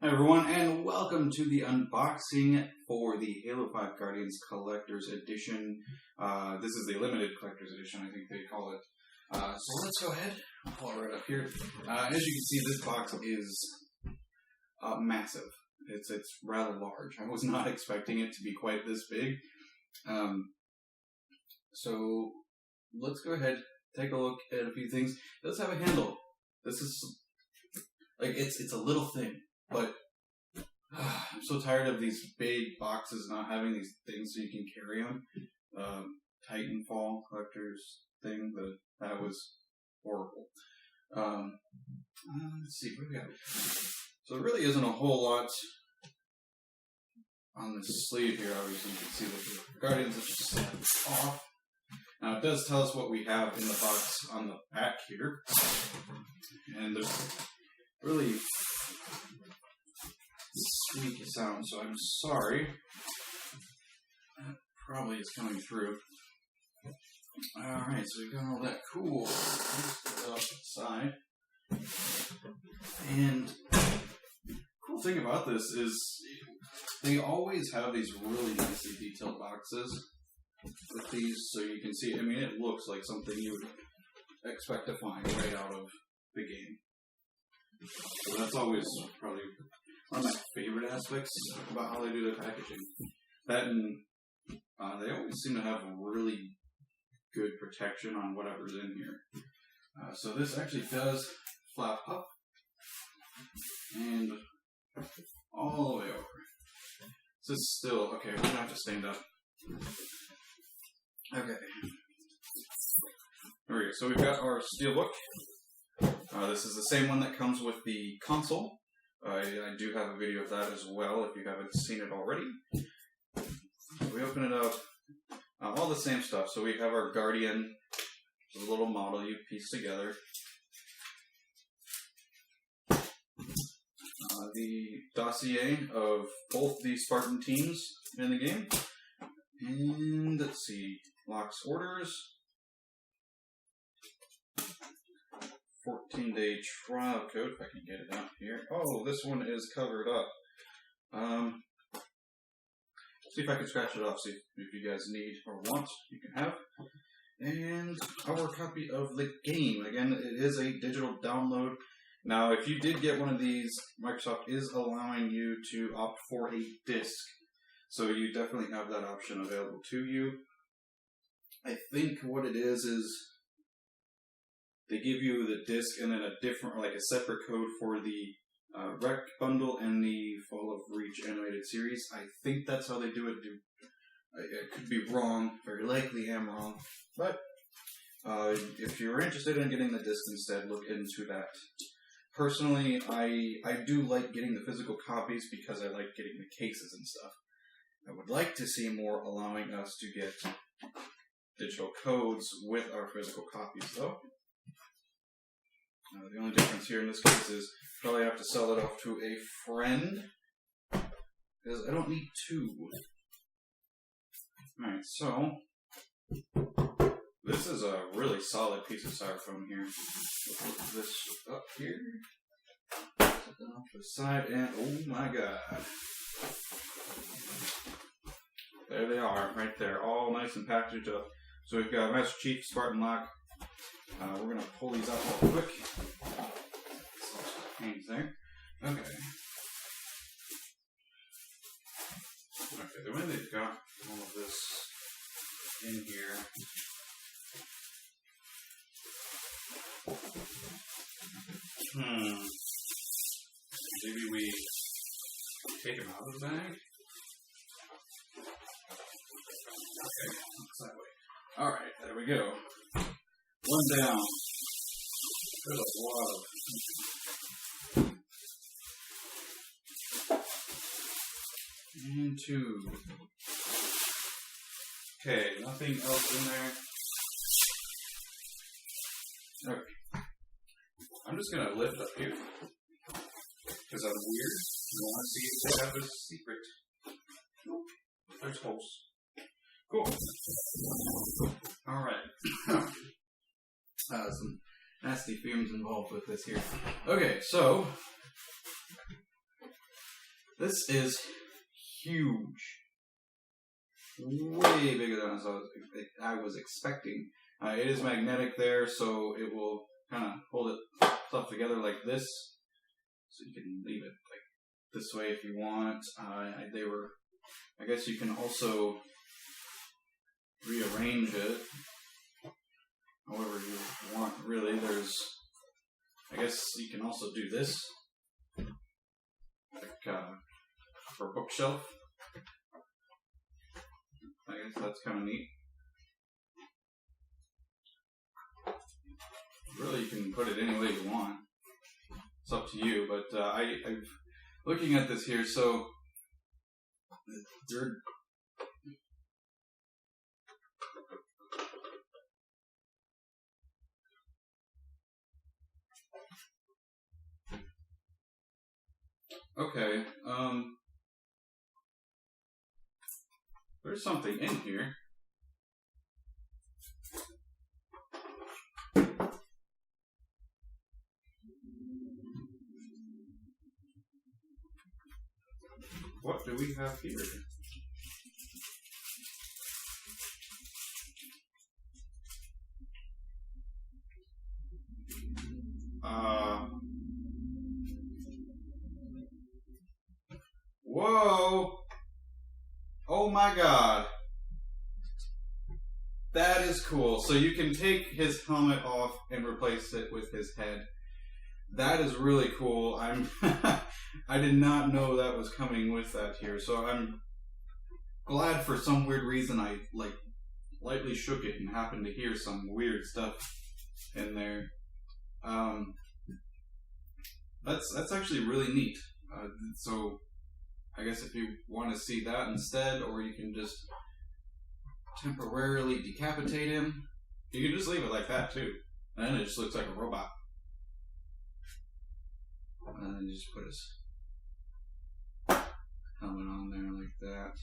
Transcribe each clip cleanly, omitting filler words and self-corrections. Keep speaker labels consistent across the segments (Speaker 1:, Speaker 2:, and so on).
Speaker 1: Hi everyone, and welcome to the unboxing for the Halo 5 Guardians Collector's Edition. This is the limited Collector's Edition, I think they call it. So let's go ahead. I'll pull it right up here. As you can see, this box is massive. It's rather large. I was not expecting it to be quite this big. So let's go ahead, take a look at a few things. Let's have a handle. This is like it's a little thing. But I'm so tired of these big boxes not having these things so you can carry them. Titanfall collector's thing, that was horrible. Let's see, what do we got? So there really isn't a whole lot on this sleeve here. Obviously, you can see that the Guardians have just snapped off. Now it does tell us what we have in the box on the back here, and there's really squeaky sound, so I'm sorry. That probably is coming through. Alright, so we got all that cool outside. And cool thing about this is they always have these really nicely detailed boxes with these, so you can see, I mean, it looks like something you would expect to find right out of the game. So that's always probably one of my favorite aspects about how they do their packaging. That and they always seem to have really good protection on whatever's in here. So this actually does flap up and all the way over. This is still, okay, we're going to have to stand up. Okay. There we go. So we've got our steelbook. This is the same one that comes with the console. I do have a video of that as well if you haven't seen it already. So we open it up. All the same stuff. So we have our Guardian, which is a little model you piece together. The dossier of both the Spartan teams in the game. And let's see, Locke's orders. 14-day trial code, if I can get it out here. Oh, this one is covered up. See if I can scratch it off, see if you guys need or want, you can have. And our copy of the game. Again, it is a digital download. Now, if you did get one of these, Microsoft is allowing you to opt for a disc. So you definitely have that option available to you. I think what it is they give you the disc and then a different, like a separate code for the Rec bundle and the Fall of Reach animated series. I think that's how they do it. I could be wrong. Very likely am wrong. But if you're interested in getting the disc instead, look into that. Personally, I do like getting the physical copies because I like getting the cases and stuff. I would like to see more allowing us to get digital codes with our physical copies, though. The only difference here in this case is probably have to sell it off to a friend, because I don't need two. Alright, so this is a really solid piece of styrofoam here. Put this up here, set that off to the side, and oh my god. There they are, right there, all nice and packaged up. So we've got Master Chief, Spartan Locke. We're going to pull these out real quick. Hangs there. Okay. Okay, the way they've got all of this in here. Maybe we take them out of the bag? Okay, that way. Alright, there we go. One down. There's a lot of. And two. Okay, nothing else in there. Okay. I'm just gonna lift up here. Because I'm weird. I want to see if they have a secret. Nope. There's holes. Cool. Alright. Some nasty fumes involved with this here. Okay, so This is huge. Way bigger than I was expecting. It is magnetic there, so it will kind of hold itself together like this. So you can leave it like this way if you want. I guess you can also rearrange it however you want, really. I guess you can also do this, like for a bookshelf. I guess that's kind of neat. Really, you can put it any way you want. It's up to you, but I'm looking at this here, so they're okay, there's something in here. What do we have here? Whoa! Oh my god. That is cool. So you can take his helmet off and replace it with his head. That is really cool. I did not know that was coming with that here, so I'm glad for some weird reason I lightly shook it and happened to hear some weird stuff in there. That's actually really neat. So I guess if you want to see that instead, or you can just temporarily decapitate him, you can just leave it like that too, and then it just looks like a robot. And then just put his helmet on there like that.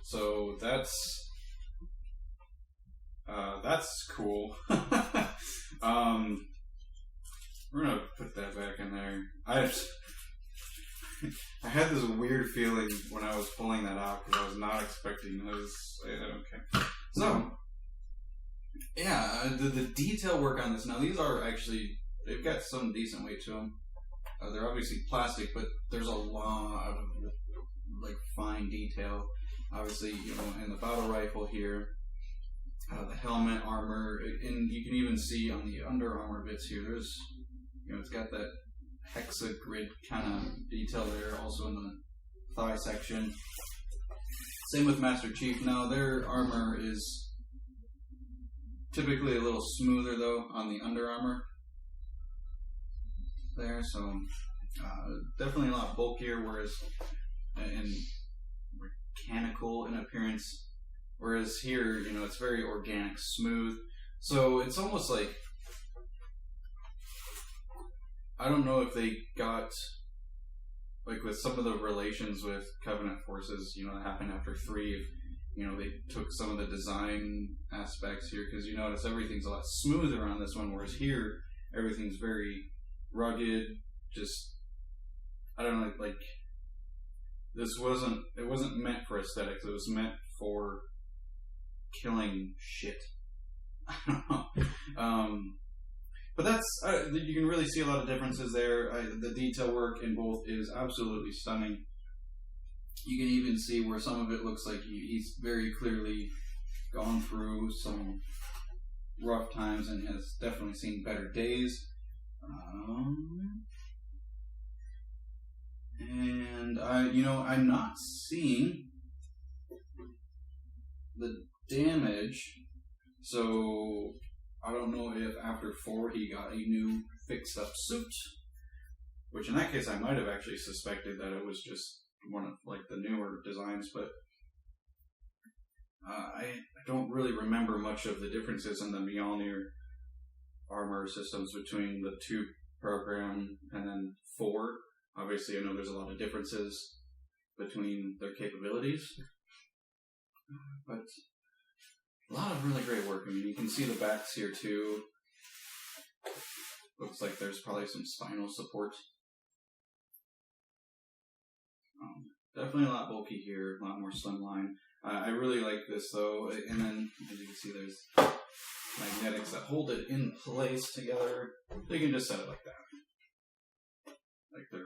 Speaker 1: So that's cool. We're gonna put that back in there. I had this weird feeling when I was pulling that out because I was not expecting those. Okay, so yeah, the detail work on this. Now these are actually, they've got some decent weight to them. They're obviously plastic, but there's a lot of fine detail. Obviously, in the battle rifle here, the helmet, armor, and you can even see on the Under Armour bits here. There's, it's got that hexagrid kind of detail there, also in the thigh section. Same with Master Chief. Now their armor is typically a little smoother though on the Under Armour there, so definitely a lot bulkier, whereas and mechanical in appearance, whereas here, it's very organic, smooth. So it's almost like, I don't know if they got, with some of the relations with Covenant forces, that happened after 3, they took some of the design aspects here, because you notice everything's a lot smoother on this one, whereas here, everything's very rugged, just, I don't know, it wasn't meant for aesthetics, it was meant for killing shit. I don't know. But that's, you can really see a lot of differences there. The detail work in both is absolutely stunning. You can even see where some of it looks like he's very clearly gone through some rough times and has definitely seen better days. And I'm not seeing the damage, so I don't know if after 4 he got a new fixed up suit, which in that case I might have actually suspected that it was just one of the newer designs, but I don't really remember much of the differences in the Mjolnir armor systems between the 2 program and then 4. Obviously, I know there's a lot of differences between their capabilities, but a lot of really great work. I mean, you can see the backs here too. Looks like there's probably some spinal support. Definitely a lot bulky here, a lot more slimline. I really like this though, and then as you can see, there's magnetics that hold it in place together. They can just set it like that, like they're.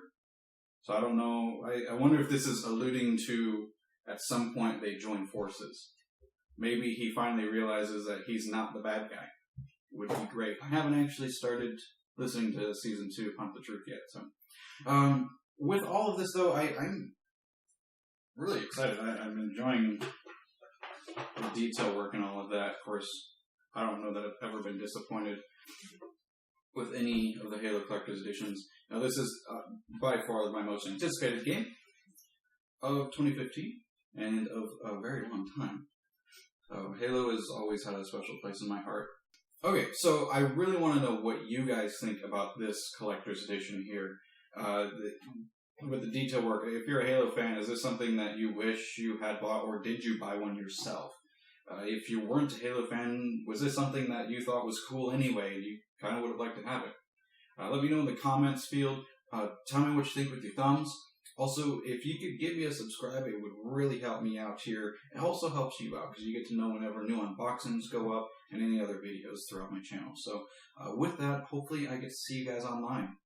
Speaker 1: So I don't know. I wonder if this is alluding to at some point they join forces. Maybe he finally realizes that he's not the bad guy. Would be great. I haven't actually started listening to season 2 Hunt the Truth yet. So, with all of this though, I'm really excited. I'm enjoying the detail work and all of that. Of course, I don't know that I've ever been disappointed with any of the Halo Collector's Editions. Now, this is by far my most anticipated game of 2015 and of a very long time. Halo has always had a special place in my heart. Okay, so I really want to know what you guys think about this Collector's Edition here. With the detail work, if you're a Halo fan, is this something that you wish you had bought, or did you buy one yourself? If you weren't a Halo fan, was this something that you thought was cool anyway, and you kind of would have liked to have it? Let me know in the comments field. Tell me what you think with your thumbs. Also, if you could give me a subscribe, it would really help me out here. It also helps you out, because you get to know whenever new unboxings go up, and any other videos throughout my channel. So, with that, hopefully I get to see you guys online.